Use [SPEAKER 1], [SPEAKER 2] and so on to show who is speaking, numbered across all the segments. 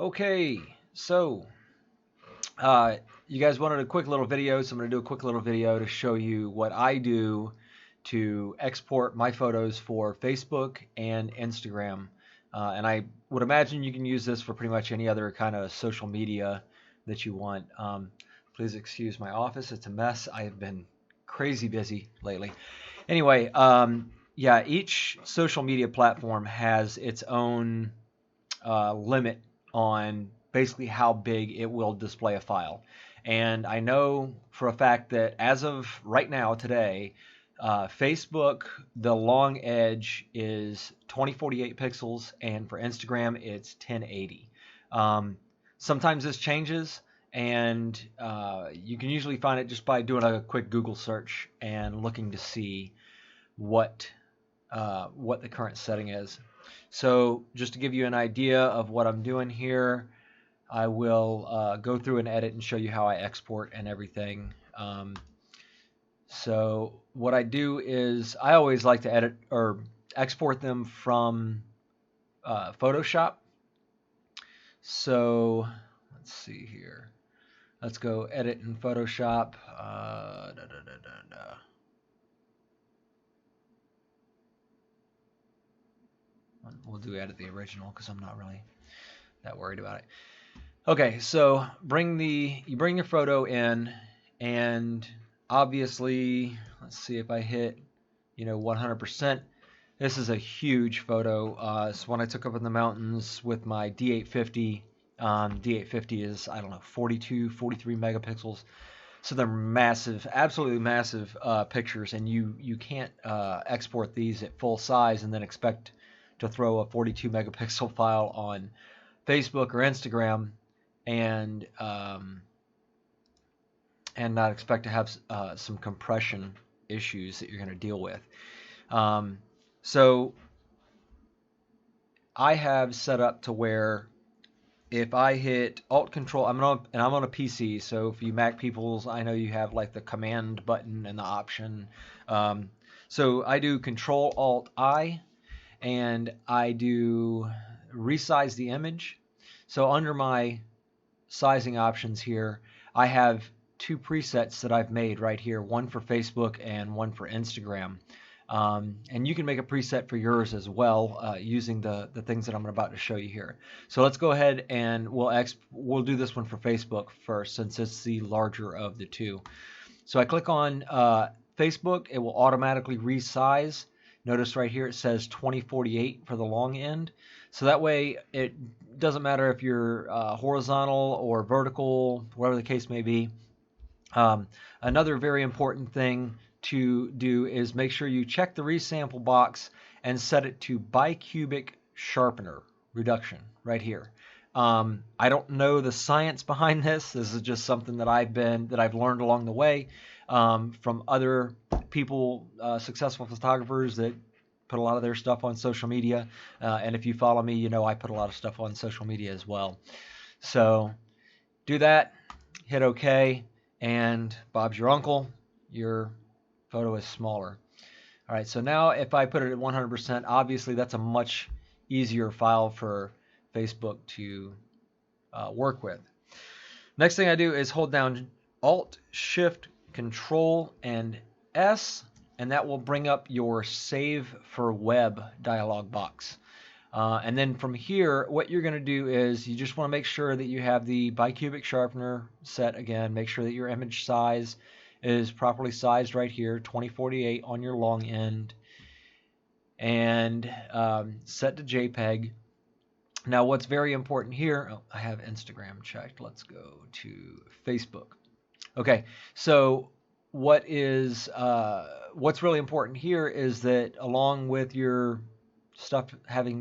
[SPEAKER 1] Okay, so uh, you guys wanted a quick little video, so I'm going to do a quick little video to show you what I do to export my photos for Facebook and Instagram. And I would imagine you can use this for pretty much any other kind of social media that you want. Please excuse my office, it's a mess. I have been crazy busy lately. Anyway, yeah, each social media platform has its own limit on basically how big it will display a file. And I know for a fact that as of right now, today, Facebook, the long edge is 2048 pixels, and for Instagram, it's 1080. Sometimes this changes, and you can usually find it just by doing a quick Google search and looking to see what what the current setting is. So just to give you an idea of what I'm doing here, I will go through and edit and show you how I export and everything. So what I do is I always like to edit or export them from Photoshop. So let's see here. Let's go edit in Photoshop. We'll do edit the original because I'm not really that worried about it. Okay, so you bring your photo in, and obviously, let's see if I hit 100%. This is a huge photo. It's one I took up in the mountains with my D850. D850 is, I don't know, 42, 43 megapixels. So they're massive, absolutely massive pictures, and you can't export these at full size and then expect to throw a 42 megapixel file on Facebook or Instagram and not expect to have some compression issues that you're going to deal with. So I have set up to where if I hit Alt Control, I'm on a PC. So if you Mac peoples, I know you have like the Command button and the option. So I do Control Alt I, and I do resize the image. So under my sizing options here, I have two presets that I've made right here, one for Facebook and one for Instagram. And you can make a preset for yours as well using the things that I'm about to show you here. So let's go ahead and we'll do this one for Facebook first, since it's the larger of the two. So I click on Facebook, it will automatically resize. Notice right here it says 2048 for the long end. So that way it doesn't matter if you're horizontal or vertical, whatever the case may be. Another very important thing to do is make sure you check the resample box and set it to bicubic sharpener reduction right here. I don't know the science behind this. This is just something that I've learned along the way from other people, successful photographers that put a lot of their stuff on social media. And if you follow me, you know I put a lot of stuff on social media as well. So do that, hit OK, and Bob's your uncle. Your photo is smaller. All right, so now if I put it at 100%, obviously that's a much easier file for Facebook to work with. Next thing I do is hold down Alt, Shift, Control, and S, and that will bring up your Save for Web dialog box. And then from here, what you're going to do is you just want to make sure that you have the bicubic sharpener set again. Make sure that your image size is properly sized right here, 2048 on your long end, and set to JPEG. Now what's very important here, I have Instagram checked. Let's go to Facebook. Okay, so what's really important here is that along with your stuff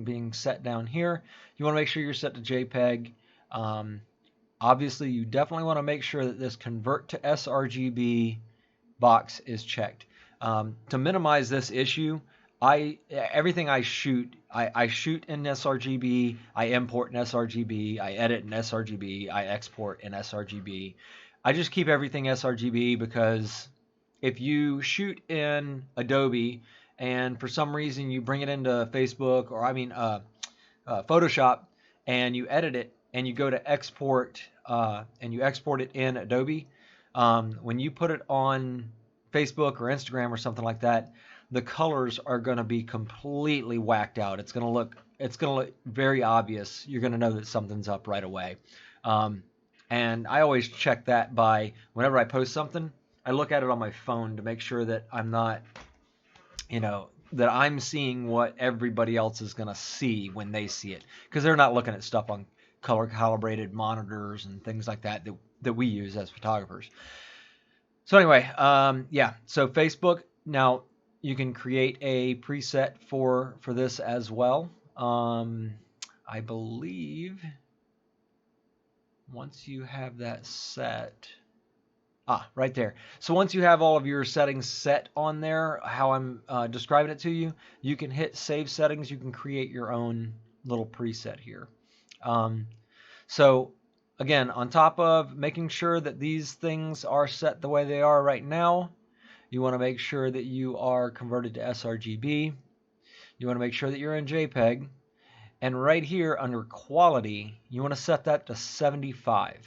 [SPEAKER 1] being set down here, you want to make sure you're set to JPEG. Obviously, you definitely want to make sure that this convert to sRGB box is checked. To minimize this issue, everything I shoot in sRGB, I import in sRGB, I edit in sRGB, I export in sRGB. I just keep everything sRGB because if you shoot in Adobe and for some reason you bring it into Facebook or Photoshop and you edit it and you go to export and you export it in Adobe, when you put it on Facebook or Instagram or something like that, the colors are going to be completely whacked out. It's going to look very obvious. You're going to know that something's up right away. Um, and I always check that by whenever I post something, I look at it on my phone to make sure that I'm not, that I'm seeing what everybody else is going to see when they see it, because they're not looking at stuff on color calibrated monitors and things like that we use as photographers. So anyway, yeah. So Facebook, now you can create a preset for this as well. I believe once you have that set, right there. So once you have all of your settings set on there, how I'm describing it to you, you can hit Save Settings. You can create your own little preset here. So again, on top of making sure that these things are set the way they are right now, you want to make sure that you are converted to sRGB. You want to make sure that you're in JPEG. And right here under Quality, you want to set that to 75.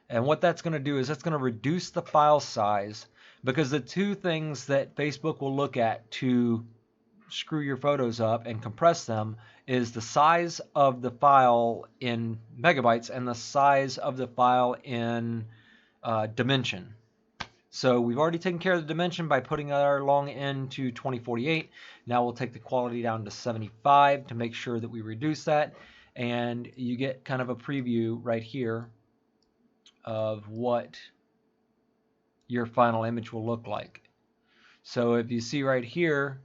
[SPEAKER 1] And what that's going to do is that's going to reduce the file size, because the two things that Facebook will look at to screw your photos up and compress them is the size of the file in megabytes and the size of the file in dimension. So we've already taken care of the dimension by putting our long end to 2048. Now we'll take the quality down to 75 to make sure that we reduce that, and you get kind of a preview right here of what your final image will look like. So if you see right here,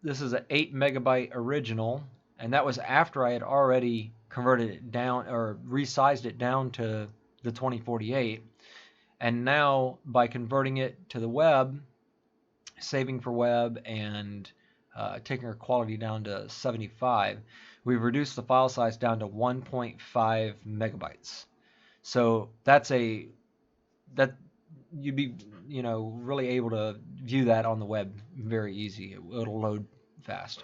[SPEAKER 1] this is an 8 megabyte original, and that was after I had already converted it down or resized it down to the 2048. And now by converting it to the web, saving for web, and taking our quality down to 75, we've reduced the file size down to 1.5 megabytes. So that you'd be really able to view that on the web very easy. It'll load fast.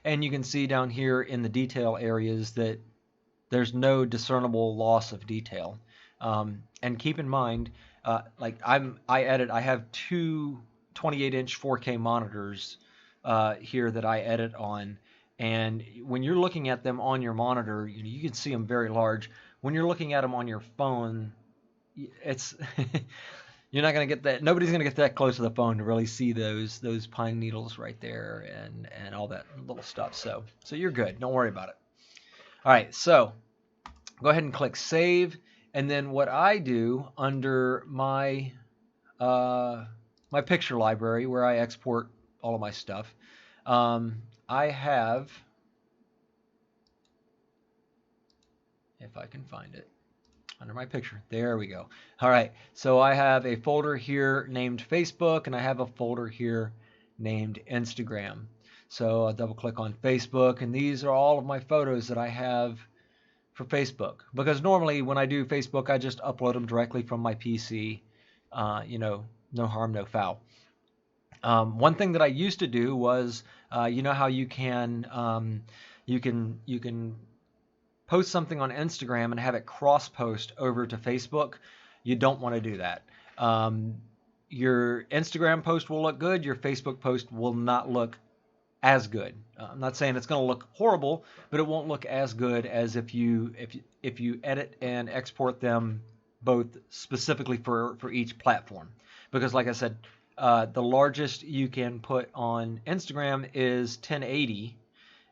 [SPEAKER 1] And you can see down here in the detail areas that there's no discernible loss of detail. And keep in mind, I have two 28-inch 4K monitors here that I edit on, and when you're looking at them on your monitor, you can see them very large. When you're looking at them on your phone, it's you're not going to get that. Nobody's going to get that close to the phone to really see those pine needles right there and all that little stuff. So you're good. Don't worry about it. All right, so go ahead and click Save. And then what I do under my my picture library, where I export all of my stuff, I have, if I can find it, under my picture. There we go. All right, so I have a folder here named Facebook, and I have a folder here named Instagram. So I'll double click on Facebook, and these are all of my photos that I have for Facebook, because normally when I do Facebook, I just upload them directly from my PC. No harm, no foul. One thing that I used to do was, you know how you can post something on Instagram and have it cross post over to Facebook. You don't want to do that. Your Instagram post will look good. Your Facebook post will not look as good. I'm not saying it's going to look horrible, but it won't look as good as if you edit and export them both specifically for each platform. Because like I said, the largest you can put on Instagram is 1080,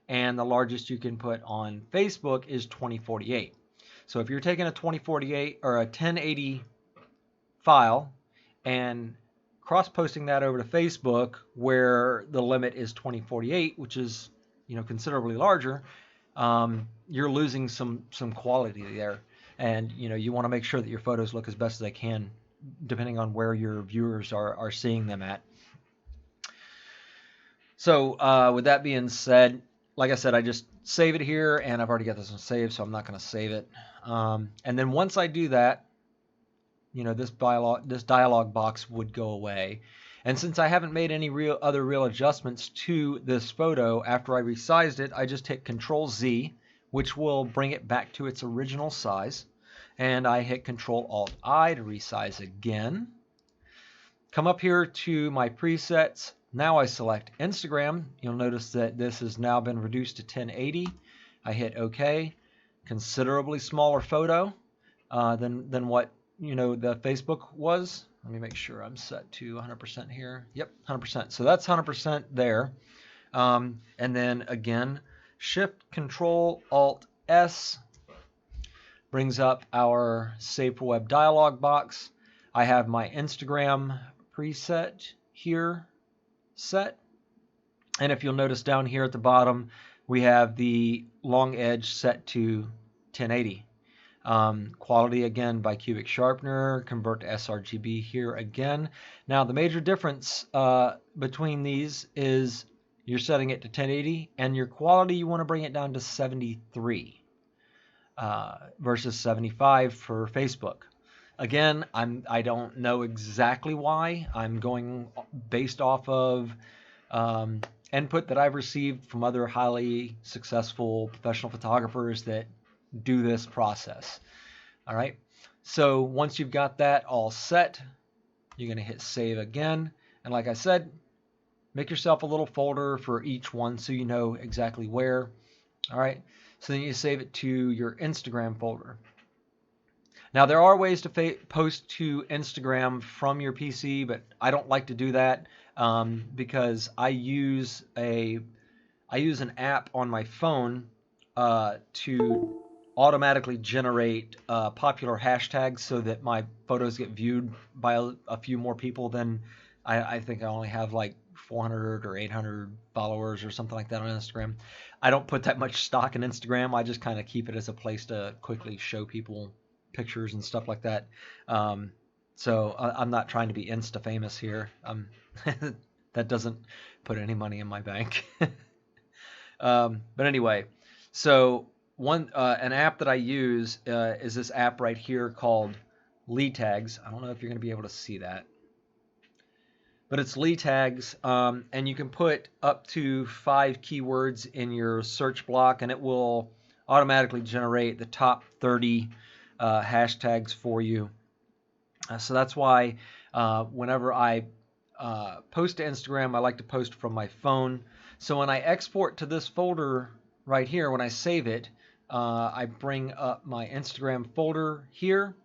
[SPEAKER 1] and the largest you can put on Facebook is 2048. So if you're taking a 2048 or a 1080 file and cross-posting that over to Facebook, where the limit is 2048, which is considerably larger, you're losing some quality there, and you want to make sure that your photos look as best as they can, depending on where your viewers are seeing them at. So with that being said, like I said, I just save it here, and I've already got this one saved, so I'm not going to save it. And then once I do that, this dialog box would go away. And since I haven't made any other real adjustments to this photo after I resized it, I just hit Control Z, which will bring it back to its original size. And I hit Control-Alt-I to resize again. Come up here to my presets. Now I select Instagram. You'll notice that this has now been reduced to 1080. I hit OK. Considerably smaller photo than what the Facebook was. Let me make sure I'm set to 100% here. Yep, 100%. So that's 100% there. And then again, Shift Control Alt S brings up our Save for Web dialog box. I have my Instagram preset here set. And if you'll notice down here at the bottom, we have the long edge set to 1080. Quality again by Cubic Sharpener, convert to sRGB here again. Now the major difference between these is you're setting it to 1080 and your quality you want to bring it down to 73 versus 75 for Facebook. Again, I don't know exactly why. I'm going based off of input that I've received from other highly successful professional photographers that do this process. All right. So once you've got that all set, you're going to hit save again. And like I said, make yourself a little folder for each one so you know exactly where. All right. So then you save it to your Instagram folder. Now there are ways to post to Instagram from your PC, but I don't like to do that because I use an app on my phone to automatically generate popular hashtags so that my photos get viewed by a few more people than I think I only have like 400 or 800 followers or something like that on Instagram. I don't put that much stock in Instagram. I just kind of keep it as a place to quickly show people pictures and stuff like that. So I'm not trying to be Insta famous here. That doesn't put any money in my bank. But anyway, so an app that I use is this app right here called LeeTags. I don't know if you're going to be able to see that, but it's LeeTags, and you can put up to 5 keywords in your search block, and it will automatically generate the top 30 hashtags for you. So that's why whenever I post to Instagram, I like to post from my phone. So when I export to this folder right here, when I save it, I bring up my Instagram folder here,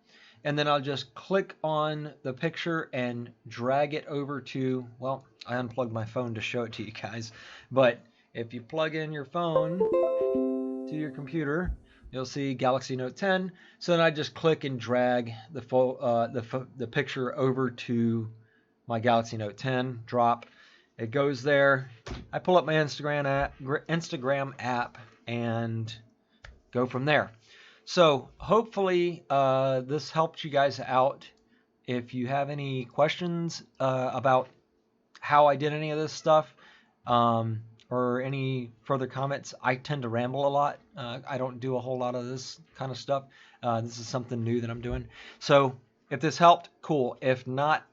[SPEAKER 1] and then I'll just click on the picture and drag it over to, well, I unplugged my phone to show it to you guys, but if you plug in your phone to your computer, you'll see Galaxy Note 10. So then I just click and drag the picture over to my Galaxy Note 10, drop. It goes there. I pull up my Instagram app and go from there. So hopefully this helped you guys out. If you have any questions about how I did any of this stuff, or any further comments, I tend to ramble a lot. I don't do a whole lot of this kind of stuff. This is something new that I'm doing. So if this helped, cool. If not,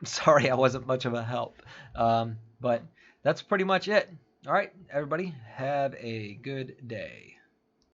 [SPEAKER 1] sorry I wasn't much of a help. But that's pretty much it. All right, everybody, have a good day.